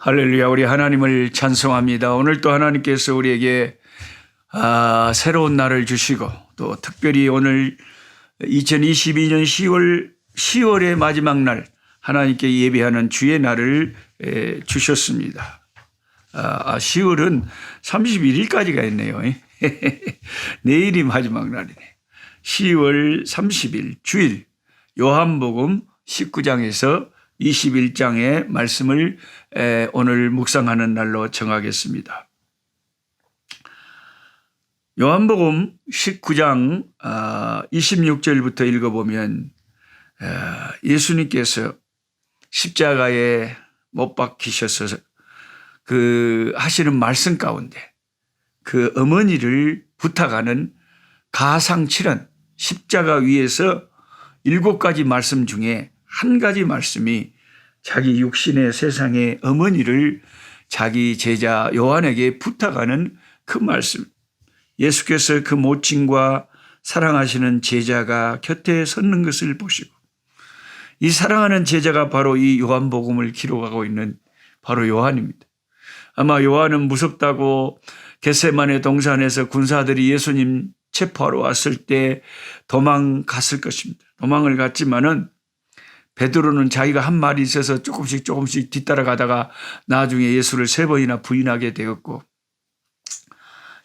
할렐루야. 우리 하나님을 찬송합니다. 오늘 또 하나님께서 우리에게 새로운 날을 주시고 또 특별히 오늘 2022년 10월의 마지막 날 하나님께 예배하는 주의 날을 주셨습니다. 10월은 31일까지가 있네요. 내일이 마지막 날이네. 10월 30일 주일 요한복음 19장에서 21장의 말씀을 오늘 묵상하는 날로 정하겠습니다. 요한복음 19장 26절부터 읽어보면 예수님께서 십자가에 못 박히셔서 그 하시는 말씀 가운데 그 어머니를 부탁하는 가상칠언 십자가 위에서 7가지 말씀 중에 한 가지 말씀이 자기 육신의 세상의 어머니를 자기 제자 요한에게 부탁하는 그 말씀. 예수께서 그 모친과 사랑하시는 제자가 곁에 섰는 것을 보시고 이 사랑하는 제자가 바로 이 요한복음을 기록하고 있는 바로 요한입니다. 아마 요한은 무섭다고 겟세마네 동산에서 군사들이 예수님 체포하러 왔을 때 도망갔을 것입니다. 도망을 갔지만은 베드로는 자기가 한 말이 있어서 조금씩 뒤따라가다가 나중에 예수를 3번이나 부인하게 되었고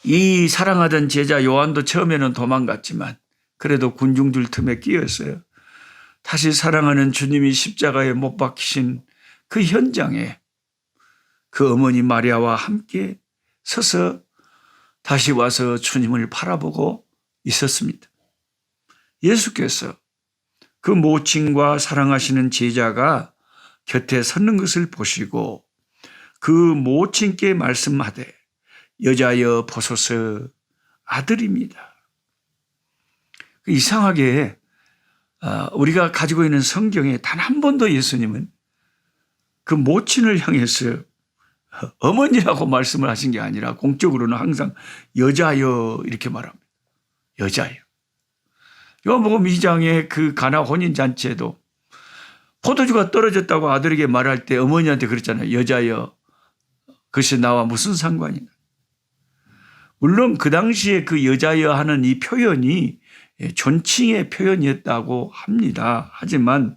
이 사랑하던 제자 요한도 처음에는 도망갔지만 그래도 군중들 틈에 끼었어요. 다시 사랑하는 주님이 십자가에 못 박히신 그 현장에 그 어머니 마리아와 함께 서서 다시 와서 주님을 바라보고 있었습니다. 예수께서 그 모친과 사랑하시는 제자가 곁에 섰는 것을 보시고 그 모친께 말씀하되 여자여 보소서 아들입니다. 이상하게 우리가 가지고 있는 성경에 단 한 번도 예수님은 그 모친을 향해서 어머니라고 말씀을 하신 게 아니라 공적으로는 항상 여자여 이렇게 말합니다. 여자여. 요한복음 2장의 그 가나 혼인잔치에도 포도주가 떨어졌다고 아들에게 말할 때 어머니한테 그랬잖아요. 여자여, 그것이 나와 무슨 상관이냐. 물론 그 당시에 그 여자여 하는 이 표현이 존칭의 표현이었다고 합니다. 하지만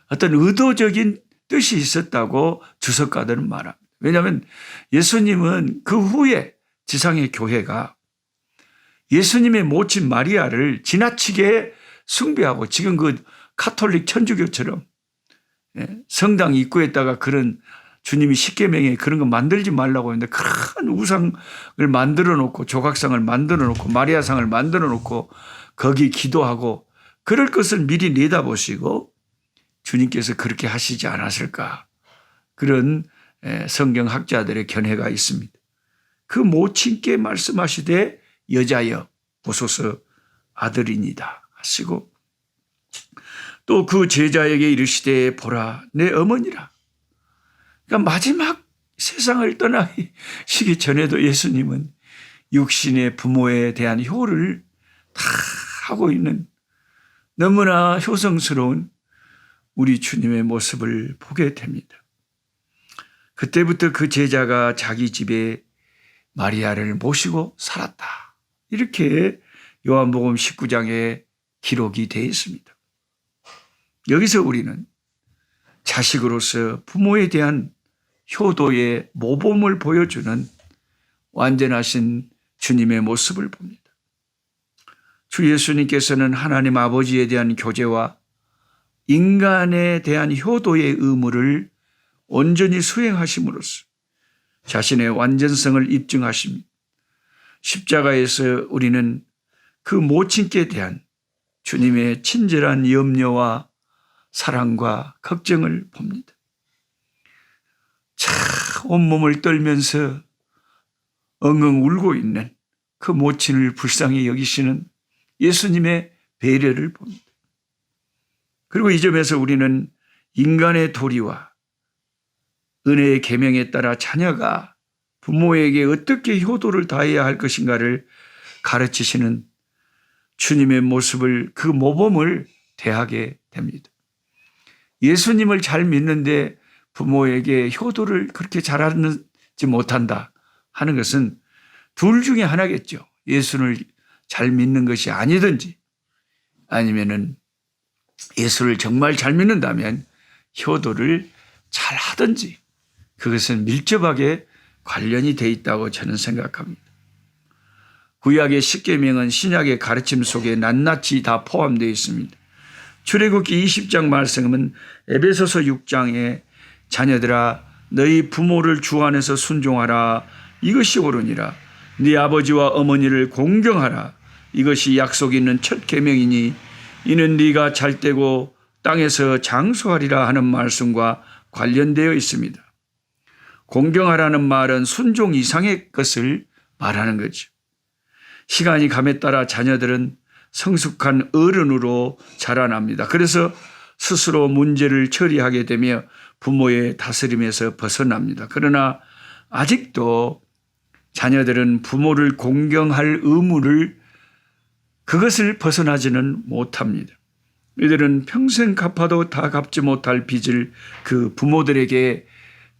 어떤 의도적인 뜻이 있었다고 주석가들은 말합니다. 왜냐하면 예수님은 그 후에 지상의 교회가 예수님의 모친 마리아를 지나치게 숭배하고 지금 그 가톨릭 천주교처럼 성당 입구에다가 그런 주님이 십계명에 그런 거 만들지 말라고 했는데 큰 우상을 만들어 놓고 조각상을 만들어 놓고 마리아상을 만들어 놓고 거기 기도하고 그럴 것을 미리 내다보시고 주님께서 그렇게 하시지 않았을까. 그런 성경학자들의 견해가 있습니다. 그 모친께 말씀하시되 여자여 보소서 아들이니다 하시고 또 그 제자에게 이르시되 보라 내 어머니라. 그러니까 마지막 세상을 떠나시기 전에도 예수님은 육신의 부모에 대한 효를 다 하고 있는 너무나 효성스러운 우리 주님의 모습을 보게 됩니다. 그때부터 그 제자가 자기 집에 마리아를 모시고 살았다. 이렇게 요한복음 19장에 기록이 되어 있습니다. 여기서 우리는 자식으로서 부모에 대한 효도의 모범을 보여주는 완전하신 주님의 모습을 봅니다. 주 예수님께서는 하나님 아버지에 대한 교제와 인간에 대한 효도의 의무를 온전히 수행하심으로써 자신의 완전성을 입증하십니다. 십자가에서 우리는 그 모친께 대한 주님의 친절한 염려와 사랑과 걱정을 봅니다. 온몸을 떨면서 엉엉 울고 있는 그 모친을 불쌍히 여기시는 예수님의 배려를 봅니다. 그리고 이 점에서 우리는 인간의 도리와 은혜의 계명에 따라 자녀가 부모에게 어떻게 효도를 다해야 할 것인가를 가르치시는 주님의 모습을 그 모범을 대하게 됩니다. 예수님을 잘 믿는데 부모에게 효도를 그렇게 잘하지 못한다 하는 것은 둘 중에 하나겠죠. 예수를 잘 믿는 것이 아니든지 아니면은 예수를 정말 잘 믿는다면 효도를 잘 하든지 그것은 밀접하게 관련이 돼 있다고 저는 생각합니다. 구약의 십계명은 신약의 가르침 속에 낱낱이 다 포함되어 있습니다. 출애굽기 20장 말씀은 에베소서 6장에 자녀들아 너희 부모를 주 안에서 순종하라 이것이 옳으니라 네 아버지와 어머니를 공경하라 이것이 약속 있는 첫 계명이니 이는 네가 잘되고 땅에서 장수하리라 하는 말씀과 관련되어 있습니다. 공경하라는 말은 순종 이상의 것을 말하는 거죠. 시간이 감에 따라 자녀들은 성숙한 어른으로 자라납니다. 그래서 스스로 문제를 처리하게 되며 부모의 다스림에서 벗어납니다. 그러나 아직도 자녀들은 부모를 공경할 의무를 그것을 벗어나지는 못합니다. 이들은 평생 갚아도 다 갚지 못할 빚을 그 부모들에게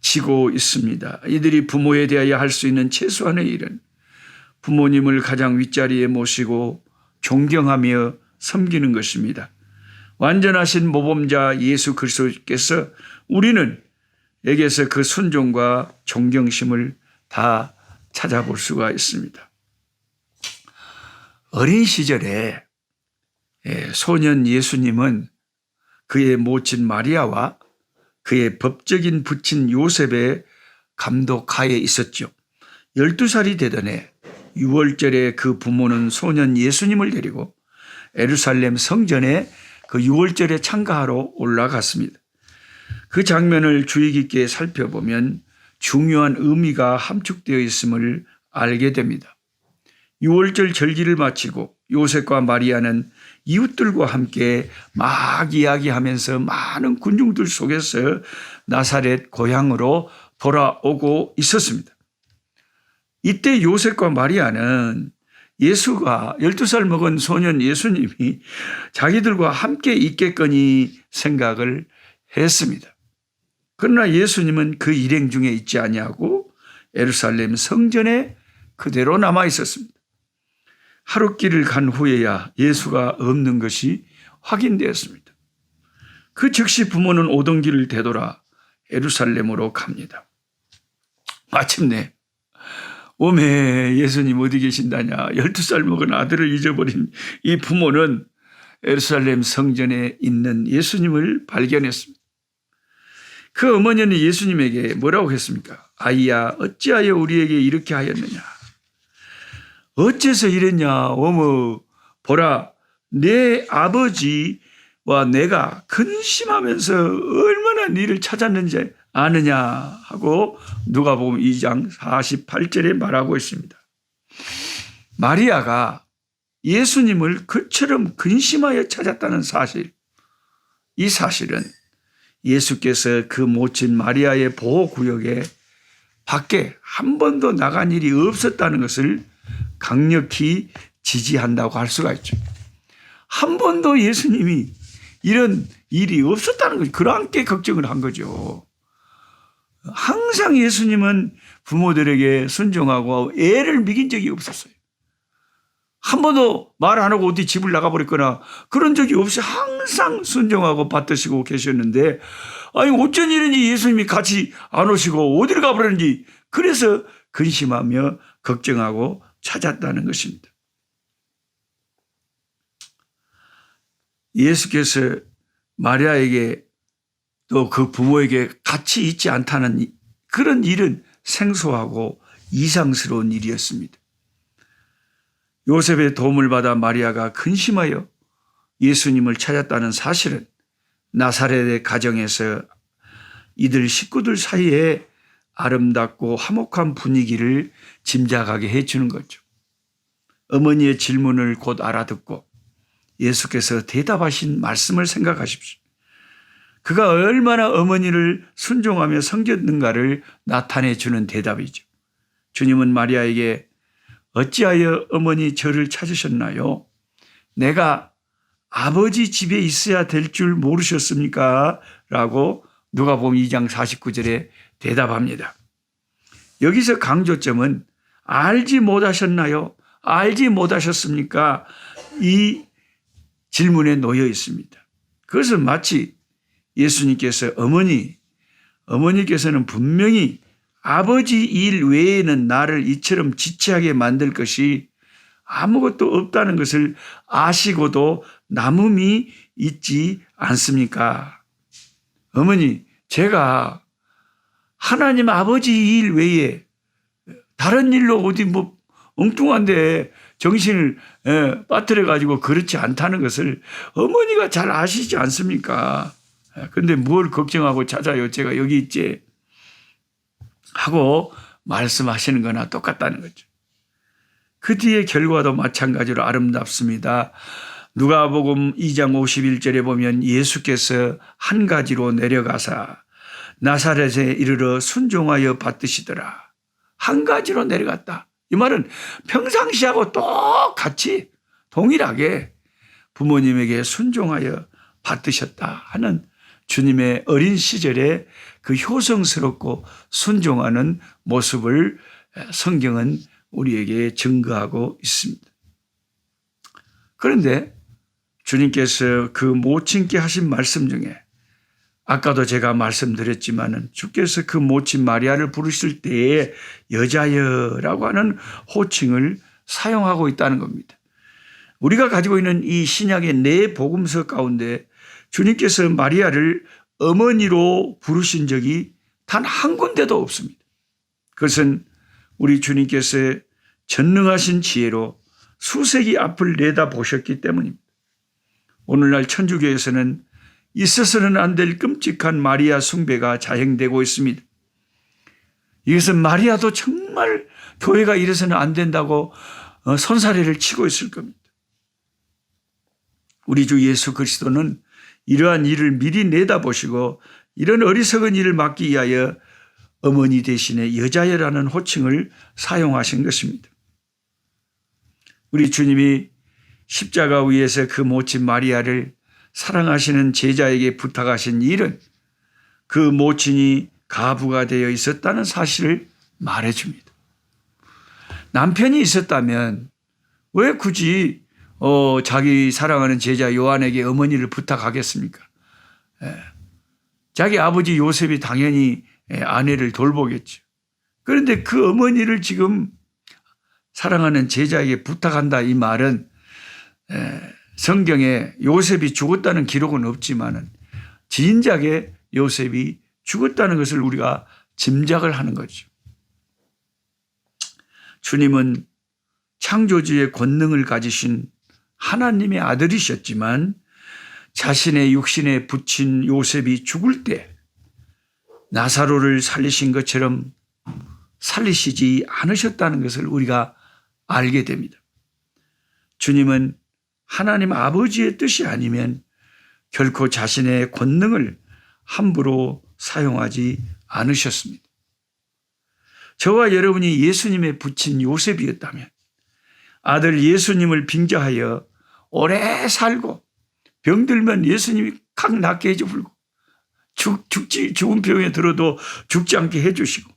지고 있습니다. 이들이 부모에 대하여 할 수 있는 최소한의 일은 부모님을 가장 윗자리에 모시고 존경하며 섬기는 것입니다. 완전하신 모범자 예수 그리스도께서 우리는 에게서 그 순종과 존경심을 다 찾아볼 수가 있습니다. 어린 시절에 소년 예수님은 그의 모친 마리아와 그의 법적인 부친 요셉의 감독하에 있었죠. 12살이 되던 해 6월절에 그 부모는 소년 예수님을 데리고 예루살렘 성전에 그 6월절에 참가하러 올라갔습니다. 그 장면을 주의 깊게 살펴보면 중요한 의미가 함축되어 있음을 알게 됩니다. 6월절 절기를 마치고 요셉과 마리아는 이웃들과 함께 막 이야기하면서 많은 군중들 속에서 나사렛 고향으로 돌아오고 있었습니다. 이때 요셉과 마리아는 예수가 12살 먹은 소년 예수님이 자기들과 함께 있겠거니 생각을 했습니다. 그러나 예수님은 그 일행 중에 있지 아니하고 예루살렘 성전에 그대로 남아 있었습니다. 하룻길을 간 후에야 예수가 없는 것이 확인되었습니다. 그 즉시 부모는 오던 길을 되돌아 예루살렘으로 갑니다. 마침내 오메 예수님 어디 계신다냐 12살 먹은 아들을 잊어버린 이 부모는 예루살렘 성전에 있는 예수님을 발견했습니다. 그 어머니는 예수님에게 뭐라고 했습니까? 아이야 어찌하여 우리에게 이렇게 하였느냐? 어째서 이랬냐? 어머 보라 내 아버지와 내가 근심하면서 얼마나 네를 찾았는지 아느냐 하고 누가복음 2장 48절에 말하고 있습니다. 마리아가 예수님을 그처럼 근심하여 찾았다는 사실, 이 사실은 예수께서 그 모친 마리아의 보호구역에 밖에 한 번도 나간 일이 없었다는 것을 강력히 지지한다고 할 수가 있죠. 한 번도 예수님이 이런 일이 없었다는 거죠. 그렇게 걱정을 한 거죠. 항상 예수님은 부모들에게 순종하고 애를 미긴 적이 없었어요. 한 번도 말 안 하고 어디 집을 나가버렸거나 그런 적이 없이 항상 순종하고 받드시고 계셨는데 아니 어쩐 일인지 예수님이 같이 안 오시고 어디를 가버렸는지 그래서 근심하며 걱정하고 찾았다는 것입니다. 예수께서 마리아에게 또 그 부모에게 같이 있지 않다는 그런 일은 생소하고 이상스러운 일이었습니다. 요셉의 도움을 받아 마리아가 근심하여 예수님을 찾았다는 사실은 나사렛의 가정에서 이들 식구들 사이에 아름답고 화목한 분위기를 짐작하게 해주는 거죠. 어머니의 질문을 곧 알아듣고 예수께서 대답하신 말씀을 생각하십시오. 그가 얼마나 어머니를 순종하며 섬겼는가를 나타내 주는 대답이죠. 주님은 마리아에게 어찌하여 어머니 저를 찾으셨나요? 내가 아버지 집에 있어야 될 줄 모르셨습니까? 라고 누가복음 2장 49절에 대답합니다. 여기서 강조점은 알지 못하셨나요? 알지 못하셨습니까? 이 질문에 놓여 있습니다. 그것은 마치 예수님께서 어머니께서는 분명히 아버지 일 외에는 나를 이처럼 지체하게 만들 것이 아무것도 없다는 것을 아시고도 남음이 있지 않습니까? 어머니, 제가 하나님 아버지 일 외에 다른 일로 어디 뭐 엉뚱한데 정신을 빠뜨려 가지고 그렇지 않다는 것을 어머니가 잘 아시지 않습니까? 근데 뭘 걱정하고 찾아요? 제가 여기 있지 하고 말씀하시는 거나 똑같다는 거죠. 그 뒤에 결과도 마찬가지로 아름답습니다. 누가복음 2장 51절에 보면 예수께서 한 가지로 내려가사 나사렛에 이르러 순종하여 받드시더라. 한 가지로 내려갔다. 이 말은 평상시하고 똑같이 동일하게 부모님에게 순종하여 받드셨다 하는 주님의 어린 시절에 그 효성스럽고 순종하는 모습을 성경은 우리에게 증거하고 있습니다. 그런데 주님께서 그 모친께 하신 말씀 중에 아까도 제가 말씀드렸지만은 주께서 그 모친 마리아를 부르실 때에 여자여라고 하는 호칭을 사용하고 있다는 겁니다. 우리가 가지고 있는 이 신약의 네 복음서 가운데 주님께서 마리아를 어머니로 부르신 적이 단 한 군데도 없습니다. 그것은 우리 주님께서 전능하신 지혜로 수세기 앞을 내다보셨기 때문입니다. 오늘날 천주교에서는 있어서는 안 될 끔찍한 마리아 숭배가 자행되고 있습니다. 이것은 마리아도 정말 교회가 이래서는 안 된다고 손사래를 치고 있을 겁니다. 우리 주 예수 그리스도는 이러한 일을 미리 내다보시고 이런 어리석은 일을 막기 위하여 어머니 대신에 여자여라는 호칭을 사용하신 것입니다. 우리 주님이 십자가 위에서 그 모친 마리아를 사랑하시는 제자에게 부탁하신 일은 그 모친이 가부가 되어 있었다는 사실을 말해줍니다. 남편이 있었다면 왜 굳이 자기 사랑하는 제자 요한에게 어머니를 부탁하겠습니까? 자기 아버지 요셉이 당연히 아내를 돌보겠죠. 그런데 그 어머니를 지금 사랑하는 제자에게 부탁한다 이 말은 성경에 요셉이 죽었다는 기록은 없지만은 진작에 요셉이 죽었다는 것을 우리가 짐작을 하는 거죠. 주님은 창조주의 권능을 가지신 하나님의 아들이셨지만 자신의 육신에 붙인 요셉이 죽을 때 나사로를 살리신 것처럼 살리시지 않으셨다는 것을 우리가 알게 됩니다. 주님은 하나님 아버지의 뜻이 아니면 결코 자신의 권능을 함부로 사용하지 않으셨습니다. 저와 여러분이 예수님의 붙인 요셉이었다면 아들 예수님을 빙자하여 오래 살고 병들면 예수님이 각 낫게 해주고 죽은 병에 들어도 죽지 않게 해주시고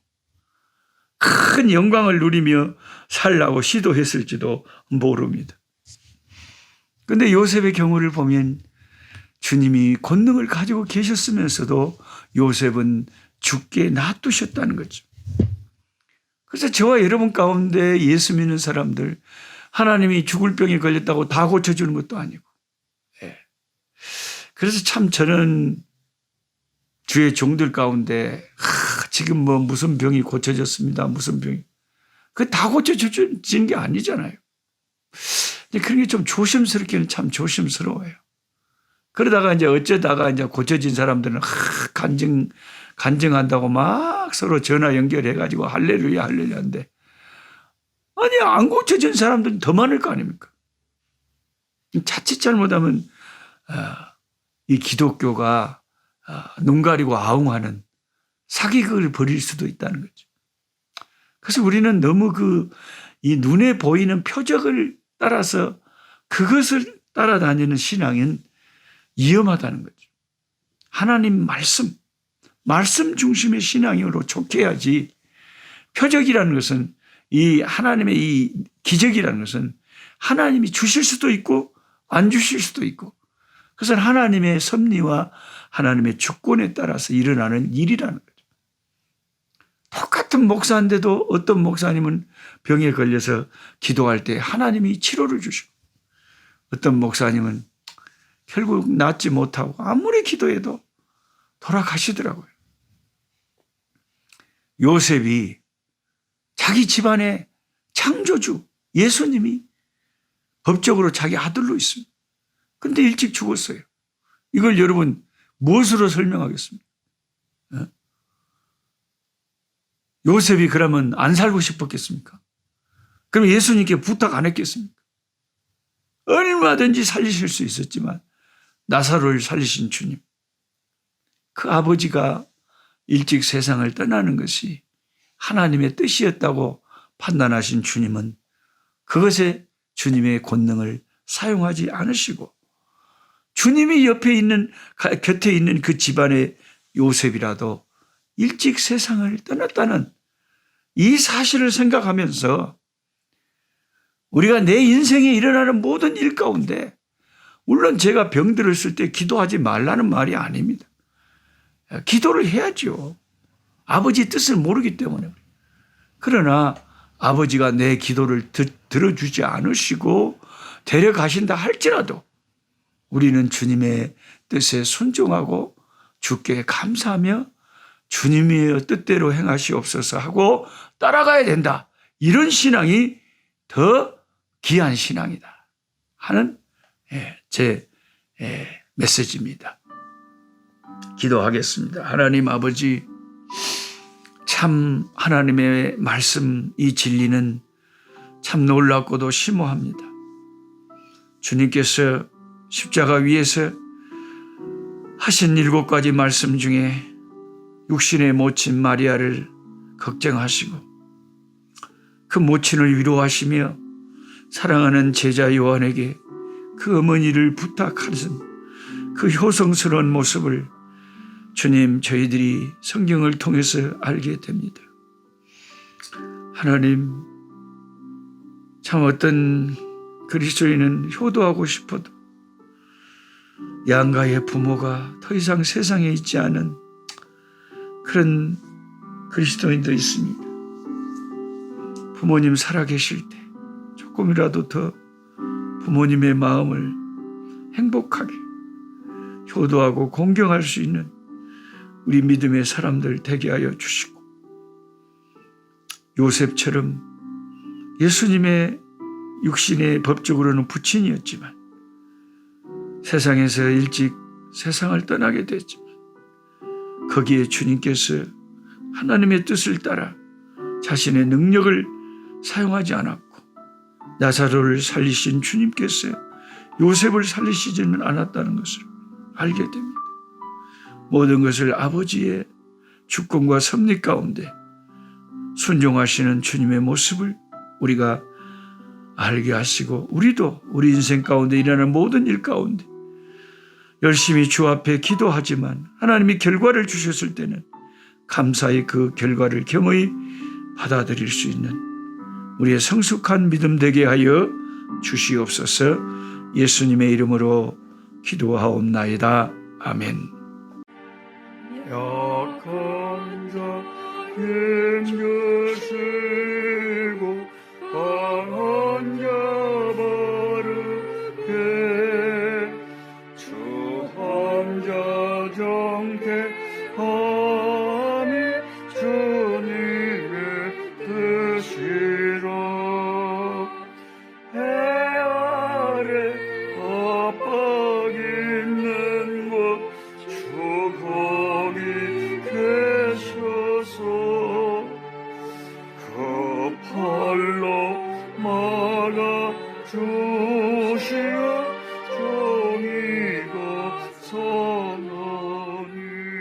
큰 영광을 누리며 살라고 시도했을지도 모릅니다. 그런데 요셉의 경우를 보면 주님이 권능을 가지고 계셨으면서도 요셉은 죽게 놔두셨다는 거죠. 그래서 저와 여러분 가운데 예수 믿는 사람들 하나님이 죽을 병에 걸렸다고 다 고쳐주는 것도 아니고 그래서 참 저는 주의 종들 가운데 지금 뭐 무슨 병이 고쳐졌습니다. 무슨 병이. 그게 다 고쳐지는 게 아니잖아요. 그런 게 좀 조심스럽기는 참 조심스러워요. 그러다가 이제 어쩌다가 이제 고쳐진 사람들은 간증한다고 막 서로 전화 연결해가지고 할렐루야 할렐루야 하는데 아니 안 고쳐진 사람들은 더 많을 거 아닙니까? 자칫 잘못하면 이 기독교가 눈 가리고 아웅하는 사기극을 벌일 수도 있다는 거죠. 그래서 우리는 너무 이 눈에 보이는 표적을 따라서 그것을 따라다니는 신앙은 위험하다는 거죠. 하나님 말씀, 말씀 중심의 신앙으로 촉해야지. 표적이라는 것은, 이 하나님의 이 기적이라는 것은 하나님이 주실 수도 있고 안 주실 수도 있고, 그것은 하나님의 섭리와 하나님의 주권에 따라서 일어나는 일이라는 거죠. 똑같은 목사인데도 어떤 목사님은 병에 걸려서 기도할 때 하나님이 치료를 주시고, 어떤 목사님은 결국 낫지 못하고 아무리 기도해도 돌아가시더라고요. 요셉이 자기 집안의 창조주 예수님이 법적으로 자기 아들로 있습니다. 그런데 일찍 죽었어요. 이걸 여러분 무엇으로 설명하겠습니까? 요셉이 그러면 안 살고 싶었겠습니까? 그럼 예수님께 부탁 안 했겠습니까? 얼마든지 살리실 수 있었지만 나사로를 살리신 주님, 그 아버지가 일찍 세상을 떠나는 것이 하나님의 뜻이었다고 판단하신 주님은 그것에 주님의 권능을 사용하지 않으시고, 주님이 곁에 있는 그 집안의 요셉이라도 일찍 세상을 떠났다는 이 사실을 생각하면서 우리가 내 인생에 일어나는 모든 일 가운데, 물론 제가 병들었을 때 기도하지 말라는 말이 아닙니다. 기도를 해야죠. 아버지 뜻을 모르기 때문에. 그러나 아버지가 내 기도를 들어주지 않으시고 데려가신다 할지라도 우리는 주님의 뜻에 순종하고 주께 감사하며 주님의 뜻대로 행하시옵소서 하고 따라가야 된다. 이런 신앙이 더 귀한 신앙이다 하는 제 메시지입니다. 기도하겠습니다. 하나님 아버지, 참 하나님의 말씀, 이 진리는 참 놀랍고도 심오합니다. 주님께서 십자가 위에서 하신 7가지 말씀 중에 육신의 모친 마리아를 걱정하시고 그 모친을 위로하시며 사랑하는 제자 요한에게 그 어머니를 부탁하신 그 효성스러운 모습을 주님, 저희들이 성경을 통해서 알게 됩니다. 하나님, 참 어떤 그리스도인은 효도하고 싶어도 양가의 부모가 더 이상 세상에 있지 않은 그런 그리스도인도 있습니다. 부모님 살아계실 때 조금이라도 더 부모님의 마음을 행복하게 효도하고 공경할 수 있는 우리 믿음의 사람들 되게 하여 주시고, 요셉처럼 예수님의 육신의 법적으로는 부친이었지만 세상에서 일찍 세상을 떠나게 됐지만 거기에 주님께서 하나님의 뜻을 따라 자신의 능력을 사용하지 않았고 나사로를 살리신 주님께서 요셉을 살리시지는 않았다는 것을 알게 됩니다. 모든 것을 아버지의 주권과 섭리 가운데 순종하시는 주님의 모습을 우리가 알게 하시고, 우리도 우리 인생 가운데 일어나는 모든 일 가운데 열심히 주 앞에 기도하지만 하나님이 결과를 주셨을 때는 감사히 그 결과를 겸허히 받아들일 수 있는 우리의 성숙한 믿음 되게 하여 주시옵소서. 예수님의 이름으로 기도하옵나이다. 아멘. 약한 자 힘주시고 강한 자 바르게 주 환자 정택함이 주님의 뜻이라. 해 아래 압박 있는 곳 주 거기 계셔서 그 팔로 막아 주시어 정의가 선하